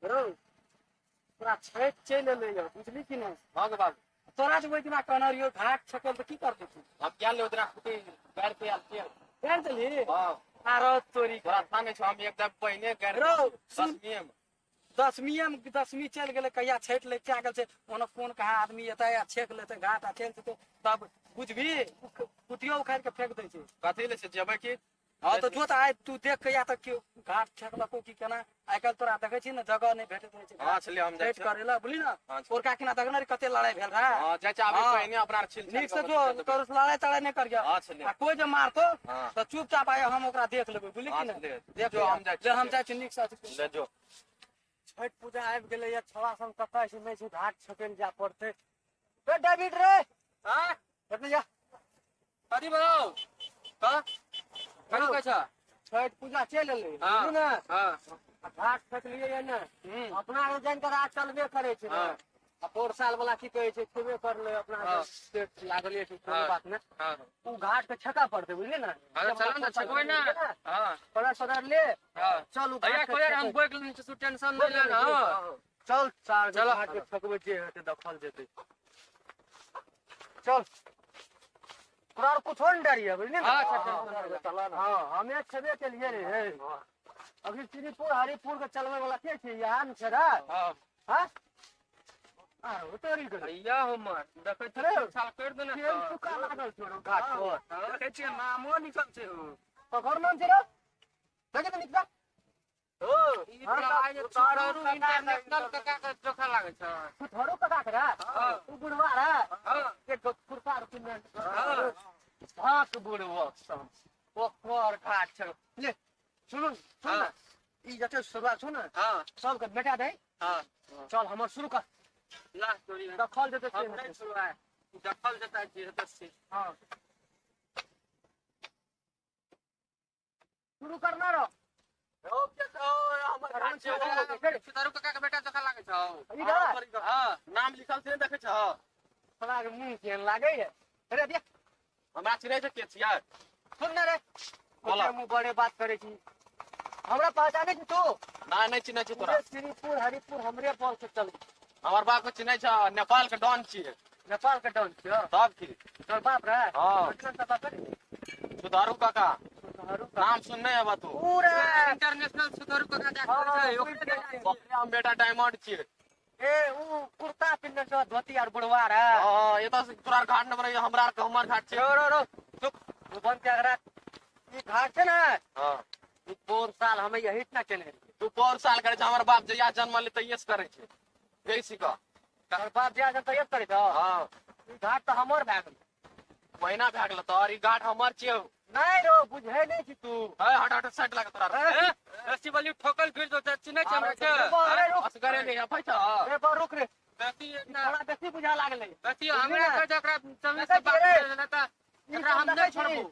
रो तोरा छठ चल ले बुझली कि नहीं? हाँ बाबू तोरा जो इतना कहना रहियो घाट छकल तो की करते तू? हम क्या ले उधर कुटी गाड़ पे आते हैं। जान चली हाँ आरो तोरी तोरा थाने छो हम एकदम पहले गाड़ रो, दसवीं में दसवीं चल गए कहिया छठ ले क्या गल से ओना फोन कहा आदमी एता या छेक लेते घाट आ चल जेते तब बुझबी कुटियो उखाड़ के फेंक दे छे। कथी ले से जेबै की? हाँ तो जो तो आए तू देख के या तक के घाट छेकलको की केना आइ काल तोरा देखे छी ना जगह नहीं भेटत रहे छे। हाँ चलिए हम जाए छठ करेला बोली ना हाँ, और का किना देखना रे कते लड़ाई भेल रहा। हाँ जाए आबे हाँ। पहले अपना छिल नीक से जो तोर लड़ाई तड़ाई नहीं कर गया हाँ चलिए आ कोई जे मारतो हाँ। तो चुपचाप आए हम ओकरा देख लेबै बुझली हाँ, कि ना? चलिए। देख जो हम जाए जे हम जाए छी नीक से ले जो छठ पूजा आबि गेलै या छौड़ा सब कतऽ से नहीं छै घाट छकैल जा पड़तै। रे डेविड रे हाँ एतै जा कथी बताओ का कथी कहै छ? छठ पूजा चल एलै हाँ। बुझली ना? हाँ आ घाट छकलिए या ना अपना आर जान के रात चलबे करे छै ना। हाँ। आ पोर साल वाला की कहै छै छेबे करले अपना हाँ। पेट लागले छै कोई हाँ। बात ना। हाँ उ घाट पे छका पड़तै बुझली ना? अरे चलो ना छकबै ना। हाँ पड़ा सदर ले हाँ चल उ भैया घाट पे कोई हम छकै। बोल के तू टेंशन नहीं लेना। हाँ चल चार चलो। घाट पे छकबै जे हेतै देखल जेतै। चल तोरा और कुछ नहीं डरिए बुझली ना? हाँ, अच्छा, चल ना। हाँ हमें छबे के लिए रे अभी श्रीपुर हरिपुर के चलवे वाला के छै यहाँ न छै रे। हाँ हाँ आरो तोरी के भैया हमर देखै अरे, छ छाल कर देना तेल चुका लागल छै रो घाट पर। देखै छियै नामो निकल छै हो। तो घर नाम छै रे देखे तो निकला ओ ई हाँ, प्रवाह जे उतारू छुटारू इंटरनेशनल कका के जोखा लागे छ। तू थोड़ो कका के रे हाँ। तू बुढ़वा रे हाँ एक कुर्ता रुपये हाँ। भात बुढ़वा सब ओकर घाट छै ले सुन सुन हाँ। ना ई जते शुरुआत छौ ना हाँ सबके बेटा दे हाँ चल हमर शुरू कर लास्ट स्टोरी दखल जेतै हम नहीं से। शुरू है दखल जता है 10 हाँ शुरू करना रो ओ के तो हमर घाट छै छुटारू कका के बेटा जोखा लागे छ। इधर हाँ नाम लिखल छै देखै छ। थोड़ा के मुंह केहन लागे है अरे देख हमरा चिन्है छ के छियै? सुन ना रे बोला। ओते मुंह बड़े बात करे छी हमरा पहचाने छी तू? नहीं चिन्है छै तोरा। पूरे श्रीपुर हरिपुर हमरे बल से चल हमर बाप के चिन्है छ नेपाल के डॉन छियै। नेपाल के डॉन छियो तब की तोर बाप रे हाँ। अच्छा सा बाप रे सुधारू काका सुधारू का नाम सुनने है तू? पूरे इंटरनेशनल सुधारू काका हाँ, ओकरे हम बेटा डायमंड छियै। ए उ कुर्ता पिन्ने छ धोती और बुढ़वा रे हाँ ये तो तोरा घाट नंबर हमरा के हमर घाट छै। रो रो रो चुप तू बन के अगर ई घाट छै ना हाँ ई पोर साल हमें यही ना केने तू पर साल करे छ हमर बाप जहिया जन्म ले तहिया से करे छै यही सिका। तोर बाप जे आज तैयार करे छ हाँ ई घाट तो हमर भए गेल महीना भए गेल तोहर ई घाट हमर छियै। नहीं रो बुझे नहीं छी तू है हट हट साइड लगा तोरा ऐसी वाली ठोकल फिर जो चिन्है छै हमरा के असगरे नहीं अफै छ। रे बा रुक रे बेटी ई थोड़ा बेसी बुझा लागले बेटी हमरा के जकरा जमीन से बात करे ना त एकरा हम नहीं छोड़बो।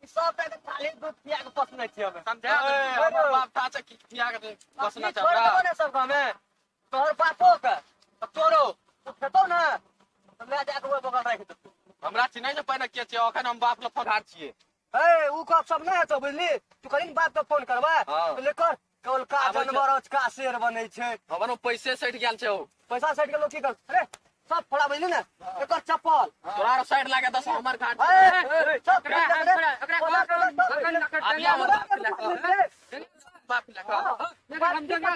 ई सब पे खाली दूध पिया के पसने छी हमें समझा हमर बाप था से किया के बसना छोड़ चाहता। देबो ने सब हमें तोहर बापो के तोरो तू खेतो ना तो ले जाके वो बगल राख दे हमरा चिन्है छै पहिने के छियै अखन हम बाप ल फगार छियै। ए उ कब सब नहीं हेतो बुझली तू कहीं बाप के फोन करबा हाँ। तो लेकर कल का आबै छै। जानवर का शेर बनै छै हमर पैसे सैठ गेल छै। पैसा सेट के लोग की कर अरे सब फड़ा बुझली ना एकर चप्पल तोरा साइड लागे दस हमर घाट ए सब एकरा अभी हमर बाप लगा हम जगह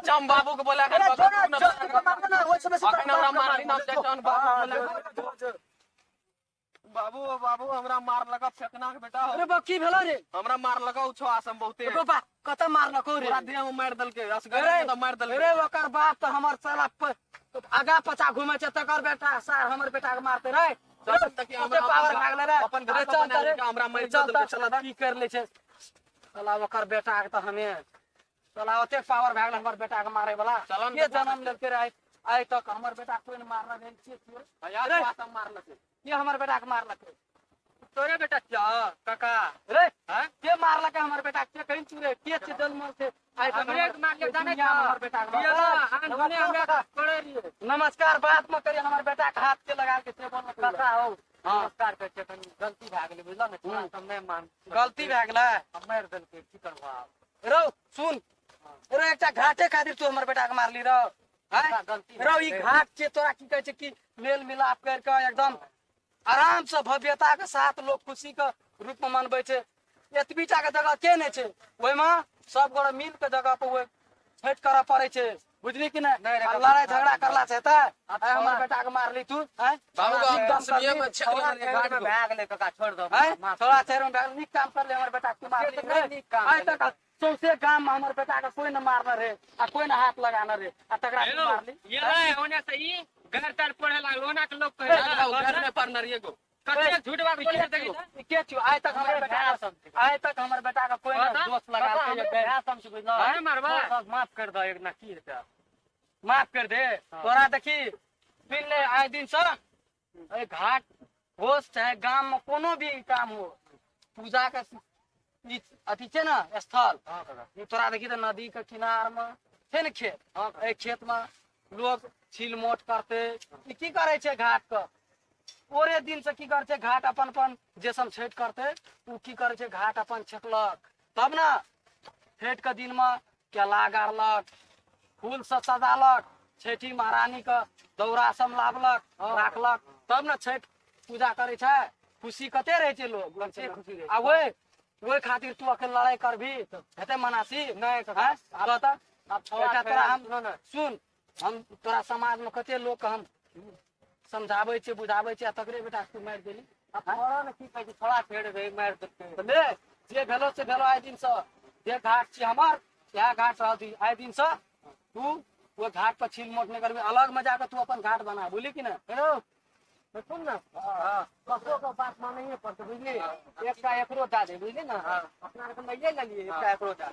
चम बाबू के बोला कर हमरा मारी नाम जन बाबू बाबू बाबू हमरा मार लगा फेकना के बेटा अरे बकी भेला रे हमरा मार लगा उछो आसम बहुते बाबा कत मारलको रे पूरा देह में मार दल के असगरे तो मार दल अरे ओकर बाप तो हमर साला आगा पचा घुमे छै तकर बेटा सार हमर बेटा के मारते रे पावर भागले रे अपन घर चल रे हमरा मार चल दल के चला की कर ले छै साला ओकर बेटा के तो हमें साला ओते पावर भागले हमर बेटा के मारे वाला चलन के जन्म लेके रे आइ तक हमर बेटा कोई ने मारना नहीं छै यार बात मार लके ये हमर बेटा के मारलकै तोरे बेटा क्या काका रे हैं के मारलकै हमर बेटा के कहीं चुरे के छै जन्म से आइ तक हमरे के मार के जाने दुनिया में हमर बेटा के ये ला मारलकै। हमने हमरा पड़े रहिए नमस्कार बात मत करिए हमर बेटा के हाथ के लगा के से बोल कथा हो हाँ। नमस्कार कहै छियै कनी गलती भए गेलै बुझलौ ने थोड़ा सा नहि मान गलती भए गेलै मारि देलकै की करबा रौ सुन रो एकटा घाटे खातिर तू हमर बेटा के मारली रौ हैं? गलती रौ ई घाट के तोरा की कहै छै कि मेल मिलाप कर के एकदम आराम से भव्यता के साथ लोग खुशी के रूप में मनबै छै एतबीटा के जगह के नहि छै ओहिमे सब गोटे मिल के जगह पर ओहि छठि करऽ पड़ै छै बुझली कि नहीं नहीं रे, अब लड़ाई झगड़ा करला से हेतै हमर बेटा के मारली तू हैं बाबू बाबू, एकदम असलिये में करली। छेक लेने घाट में भए गेलै कका छोड़ दो हैं? थोड़ा चेहरे में बैग नीक काम कर ले हमर बेटा के मारली नहीं, नीक काम आइ तक सौंसे गाम में हमर बेटा के कोई न मारना रे आ कोई न हाथ लगाना रे आ तकरा तू मारली ये रे होने से ई घर तर पढ़े लागलो ना के लोग ए, कहे घर में पढ़ना रहिए गो कते झूठ बात बोले तक ई के छियो आइ तक हमर बेटा के कोई न बता, दोस्त लगा के एक बेर समझ बुझलौ है मारबा माफ कर दो एक ना की हेतै माफ कर दे तोरा देखी सुन ले आइ दिन से ए घाट हो चाहे गांव में कोनो भी काम हो पूजा के ई अथी छै ना स्थल हां कका ई तोरा देखी तो नदी के किनार में छै ने खेत ए खेत में लोग छील मोट करते ई की करे छै घाट के ओरे दिन से की करे छै घाट अपन अपन जे सब छठि करते उ की करे छै घाट अपन छेकलक तब ना छठि के दिन में केला गाड़लक फूल से सजालक छठी महारानी के दौरा सब लावलक राखलक तब ने छठि पूजा करे छै खुशी कते रहे छै लोग कते खुशी रहै छै। आ ओहि खातिर तू अखन लड़ाई करबी हेते मनासी नहीं कका हैं? बता अब एकटा तोरा हम सुनो ना सुन हम तोरा समाज में कते लोग के हम समझाबै छियै बुझाबै छियै आ तकरे बेटा तू मारि देली अब थोड़ा ना की कहै छै थोड़ा फेर दे मारि देलकै तऽ ले जे भेलो से भेलो आइ दिन से जे घाट छी हमर इएह घाट रहती आइ दिन से तू वो घाट पर छील मोट नहीं करबी अलग में जाकर तू अपन घाट बना बोली कि ना हेलो सुन ना ककरो के बात मानैये पड़तै बुझली एकटा एकरो दए दे बुझली ना अपना के मइये लेलिए एकटा एकरो दए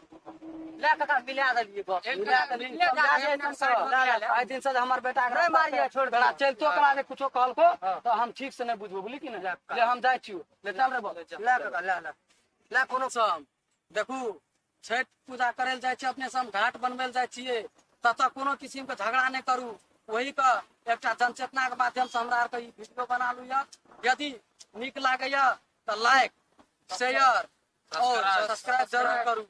ले कका मिला देलिए बस मिला देलिए समझा दे एकदम से आइ दिन से हमर बेटा के नहीं मारिए, छोड़ दे। बेटा चल तो करा दे कुछो कहलको तो हम ठीक से नहीं बुझबो बोली कि ना ले हम जाइ छियो ले चल रे बोल ले कका ले ले कोनो सम देखू छठ पूजा करे जाइ छियै अपने सब घाट बनबै जाइ छियै ततऽ कोनो किस्म के झगड़ा नहीं करू वही का एकटा जनचेतना के माध्यम से हमरा आर के ई वीडियो बना लू यदि नीक लागैया तो लाइक शेयर और सब्सक्राइब जरूर करू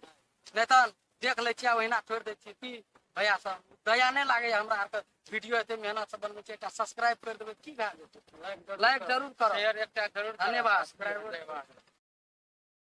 नहीं तो देख ले छियै ओहिना छोड़ दै छियै की भैया सब दया नहीं लागैया हमरा आर के वीडियो एते मेहनत से बनबै छियै एकटा सब्सक्राइब कर देबै की भए जेतै लाइक जरूर करो शेयर एकटा जरूर धन्यवाद